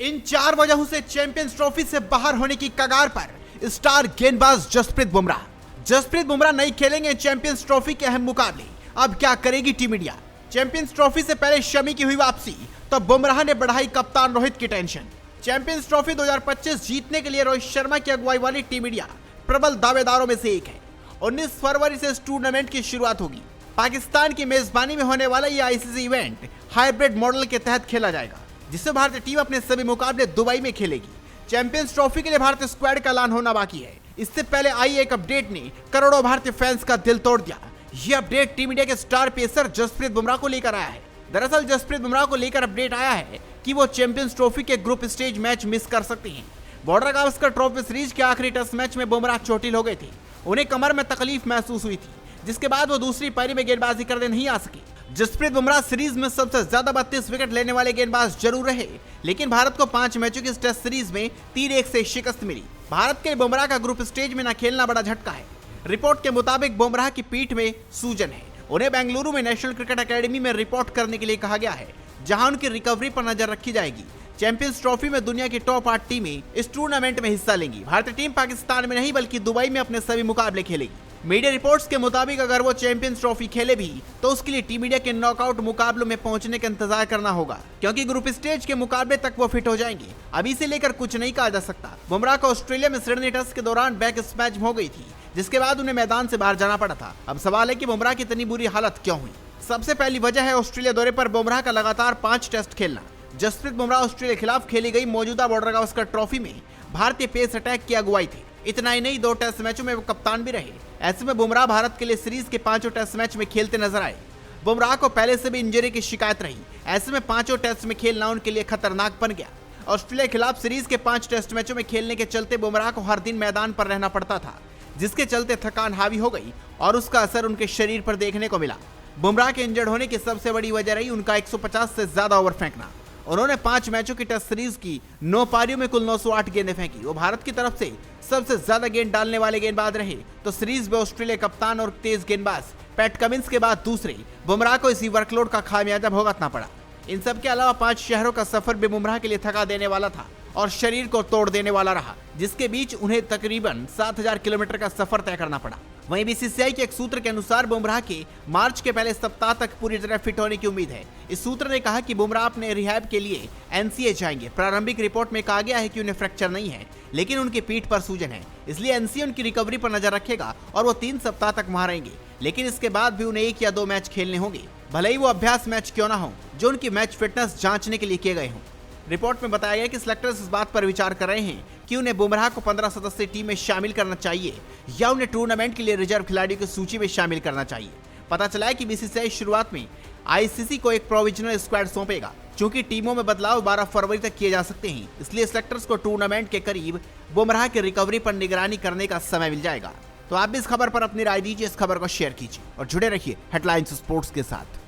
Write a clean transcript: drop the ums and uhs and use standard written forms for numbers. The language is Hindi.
इन 4 वजहों से चैंपियंस ट्रॉफी से बाहर होने की कगार पर स्टार गेंदबाज जसप्रीत बुमराह। जसप्रीत बुमराह नहीं खेलेंगे चैंपियंस ट्रॉफी के अहम मुकाबले। अब क्या करेगी टीम इंडिया? चैंपियंस ट्रॉफी से पहले शमी की हुई वापसी, तो बुमराह ने बढ़ाई कप्तान रोहित की टेंशन। चैंपियंस ट्रॉफी 2025 जीतने के लिए रोहित शर्मा की अगुवाई वाली टीम इंडिया प्रबल दावेदारों में से एक है। 19 फरवरी से इस टूर्नामेंट की शुरुआत होगी। पाकिस्तान की मेजबानी में होने वाला यह आईसीसी इवेंट हाइब्रिड मॉडल के तहत खेला जाएगा, जिससे भारतीय टीम अपने सभी मुकाबले दुबई में खेलेगी। चैंपियंस ट्रॉफी के लिए भारतीय स्क्वाड का ऐलान होना बाकी है। इससे पहले आई एक अपडेट ने करोड़ों भारतीय फैंस का दिल तोड़ दिया। यह अपडेट टीम इंडिया के स्टार पेसर जसप्रीत बुमराह को लेकर आया है। दरअसल जसप्रीत बुमराह को लेकर अपडेट आया है कि वो चैंपियंस ट्रॉफी के ग्रुप स्टेज मैच मिस कर सकते हैं। बॉर्डर गावस्कर ट्रॉफी सीरीज के आखिरी टेस्ट मैच में बुमराह चोटिल हो गए थे। उन्हें कमर में तकलीफ महसूस हुई थी, जिसके बाद वो दूसरी पारी में गेंदबाजी करने नहीं आ सके। जसप्रीत बुमराह सीरीज में सबसे ज्यादा 32 विकेट लेने वाले गेंदबाज जरूर रहे, लेकिन भारत को 5 मैचों की टेस्ट सीरीज में 3-1 से शिकस्त मिली। भारत के बुमराह का ग्रुप स्टेज में न खेलना बड़ा झटका है। रिपोर्ट के मुताबिक बुमराह की पीठ में सूजन है। उन्हें बेंगलुरु में नेशनल क्रिकेट अकेडमी में रिपोर्ट करने के लिए कहा गया है, जहां उनकी रिकवरी पर नजर रखी जाएगी। चैंपियंस ट्रॉफी में दुनिया की टॉप 8 टीमें इस टूर्नामेंट में हिस्सा लेंगी। भारतीय टीम पाकिस्तान में नहीं बल्कि दुबई में अपने सभी मुकाबले खेलेगी। मीडिया रिपोर्ट्स के मुताबिक अगर वो चैंपियंस ट्रॉफी खेले भी, तो उसके लिए टीम इंडिया के नॉकआउट मुकाबलों में पहुंचने का इंतजार करना होगा, क्योंकि ग्रुप स्टेज के मुकाबले तक वो फिट हो जाएंगे। अभी से लेकर कुछ नहीं कहा जा सकता। बुमराह को ऑस्ट्रेलिया में सिडनी टेस्ट के दौरान बैक स्पैच हो गई थी, जिसके बाद उन्हें मैदान से बाहर जाना पड़ा था। अब सवाल है कि बुमराह की इतनी बुरी हालत क्यों हुई? सबसे पहली वजह है ऑस्ट्रेलिया दौरे पर बुमराह का लगातार 5 टेस्ट खेलना। जसप्रीत बुमराह ऑस्ट्रेलिया के खिलाफ खेली गई मौजूदा बॉर्डर गावस्कर ट्रॉफी में भारतीय पेस अटैक की अगुवाई थी। इतना ही नहीं, 2 टेस्ट मैचों में वो कप्तान भी रहे। ऐसे में बुमराह भारत के लिए सीरीज के 5 टेस्ट मैच में खेलते नजर आए। बुमराह को पहले से भी इंजरी की शिकायत रही। ऐसे में 5 टेस्ट में खेलना उनके लिए खतरनाक बन गया। ऑस्ट्रेलिया के खिलाफ सीरीज के 5 टेस्ट मैचों में खेलने के चलते बुमराह को हर दिन मैदान पर रहना पड़ता था, जिसके चलते थकान हावी हो गई और उसका असर उनके शरीर पर देखने को मिला। बुमराह के इंजर्ड होने की सबसे बड़ी वजह रही उनका 150 से ज्यादा ओवर फेंकना। उन्होंने 5 मैचों की टेस्ट सीरीज की 9 पारियों में कुल 908 गेंदें फेंकी। वो भारत की तरफ से सबसे ज्यादा गेंद डालने वाले गेंदबाज रहे, तो सीरीज में ऑस्ट्रेलिया कप्तान और तेज गेंदबाज पैट कमिंस के बाद दूसरे बुमराह को इसी वर्कलोड का खामियाजा भुगतना पड़ा। इन सब के अलावा 5 शहरों का सफर भी बुमराह के लिए थका देने वाला था और शरीर को तोड़ देने वाला रहा, जिसके बीच उन्हें तकरीबन 7000 किलोमीटर का सफर तय करना पड़ा। वहीं बीसीसीआई के एक सूत्र के अनुसार बुमराह के मार्च के पहले सप्ताह तक पूरी तरह फिट होने की उम्मीद है। इस सूत्र ने कहा कि बुमराह अपने रिहैब के लिए एनसीए जाएंगे। प्रारंभिक रिपोर्ट में कहा गया है कि उन्हें फ्रैक्चर नहीं है, लेकिन उनकी पीठ पर सूजन है, इसलिए एनसीए उनकी रिकवरी पर नजर रखेगा और वो 3 सप्ताह तक वहां रहेंगे। लेकिन इसके बाद भी उन्हें 1 या 2 मैच खेलने होंगे, भले ही वो अभ्यास मैच क्यों ना हो, जो उनकी मैच फिटनेस जांचने के लिए किए गए हों। रिपोर्ट में बताया गया कि सिलेक्टर्स इस बात पर विचार कर रहे हैं कि उन्हें बुमराह को 15 सदस्यीय टीम में शामिल करना चाहिए या उन्हें टूर्नामेंट के लिए रिजर्व खिलाड़ियों की सूची में शामिल करना चाहिए। पता चला है कि बीसीसीआई शुरुआत में आईसीसी को एक प्रोविजनल स्क्वाड सौंपेगा। चूंकि टीमों में बदलाव 12 फरवरी तक किए जा सकते हैं, इसलिए सिलेक्टर्स को टूर्नामेंट के करीब बुमराह की रिकवरी पर निगरानी करने का समय मिल जाएगा। तो आप भी इस खबर पर अपनी राय दीजिए, इस खबर को शेयर कीजिए और जुड़े रहिए हेडलाइंस स्पोर्ट्स के साथ।